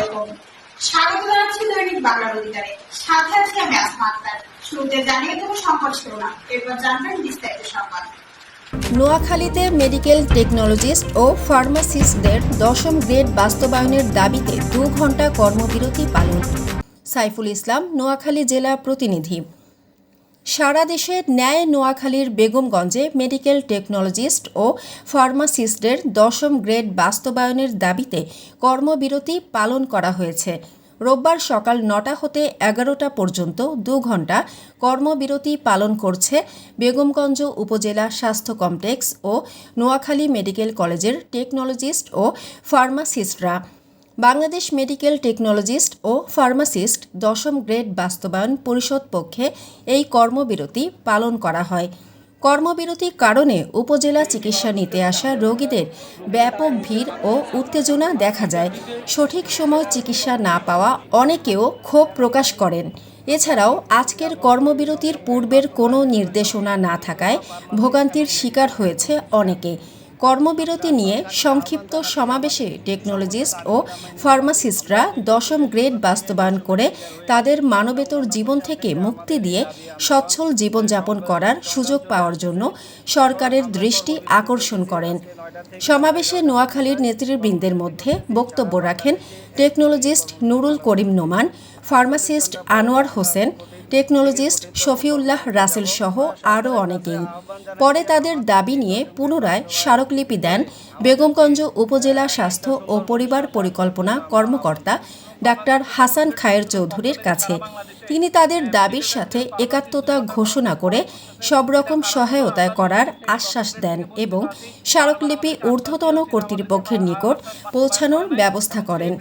আলাইকুম। স্বাগত জানাচ্ছি দৈনিক বাংলার অধিকারে। সাথে আছি আমি আসমা আক্তার। শুরুতে জানিয়ে দেবো সংবাদ শিরোনাম, এরপর জানবেন বিস্তারিত সংবাদ। নোয়াখালীতে মেডিকেল টেকনোলজিস্ট ও ফার্মাসিস্টদের 10ম গ্রেড বাস্তবায়নের দাবিতে 2 ঘণ্টা কর্মবিরতি পালন। সাইফুল ইসলাম, নোয়াখালী জেলা প্রতিনিধি। সারা দেশে ন্যায় নোয়াখালীর বেগমগঞ্জে মেডিকেল টেকনোলজিস্ট ও ফার্মাসিস্টদের 10ম গ্রেড বাস্তবায়নের দাবিতে কর্মবিরতি পালন করা হয়েছে। রোববার সকাল 9টা হতে 11টা পর্যন্ত 2 ঘণ্টা কর্মবিরতি পালন করছে বেগমগঞ্জ উপজেলা স্বাস্থ্য কমপ্লেক্স ও নোয়াখালী মেডিকেল কলেজের টেকনোলজিস্ট ও ফার্মাসিস্টরা। বাংলাদেশ মেডিকেল টেকনোলজিস্ট ও ফার্মাসিস্ট 10ম গ্রেড বাস্তবায়ন পরিষদ পক্ষে এই কর্মবিরতি পালন করা হয়। কর্মবিরতির কারণে উপজেলা চিকিৎসা নিতে আসা রোগীদের ব্যাপক ভিড় ও উত্তেজনা দেখা যায়। সঠিক সময় চিকিৎসা না পাওয়া অনেকেও ক্ষোভ প্রকাশ করেন। এছাড়াও আজকের কর্মবিরতির পূর্বের কোনো নির্দেশনা না থাকায় ভোগান্তির শিকার হয়েছে অনেকে। কর্মবিরতি নিয়ে সংক্ষিপ্ত সমাবেশে টেকনোলজিস্ট ও ফার্মাসিস্টরা 10ম গ্রেড বাস্তবায়ন করে তাদের মানবেতর জীবন থেকে মুক্তি দিয়ে সচ্ছল জীবনযাপন করার সুযোগ পাওয়ার জন্য সরকারের দৃষ্টি আকর্ষণ করেন। সমাবেশে নোয়াখালীর নেতৃবৃন্দের মধ্যে বক্তব্য রাখেন টেকনোলজিস্ট নুরুল করিম নোমান, ফার্মাসিস্ট আনোয়ার হোসেন, টেকনোলজিস্ট শফিউল্লাহ রাসেল সহ আরও অনেকেই। পরে তাদের দাবি নিয়ে পুনরায় স্মারকলিপি দেন বেগমগঞ্জ উপজেলা স্বাস্থ্য ও পরিবার পরিকল্পনা কর্মকর্তা ডাক্তার হাসান খায়ের চৌধুরীর কাছে। তিনি তাদের দাবির সাথে একাত্মতা ঘোষণা করে সব রকম সহায়তা করার আশ্বাস দেন এবং স্মারকলিপি ঊর্ধ্বতন কর্তৃপক্ষের নিকট পৌঁছানোর ব্যবস্থা করেন।